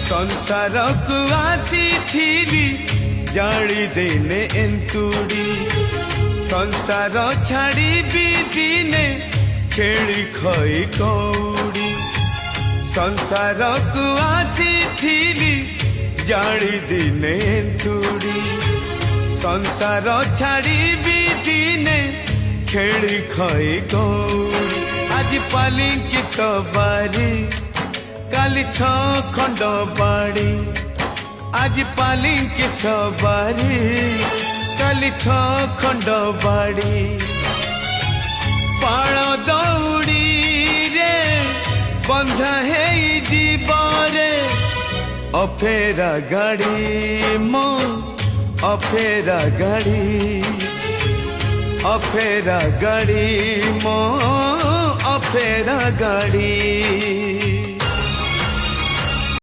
संसार को आसी थी जाली देने एंतुड़ी संसार छाड़ी भी दिने खेली खई कौड़ी संसार को आसी थी जाली दिने एंतुड़ी संसार छाड़ी भी दिने खेली खई कौड़ी आज पालिंकी सवारी काली छ खंड बाड़ी आज पालिंकी सवारी काली छ खंड बाड़ी पाळ दौड़ी रे बंधा है जीवरे अफेरा गाड़ी मो अफेरा गाड़ी अफेरा गाड़ी मो अफेरा गाड़ी।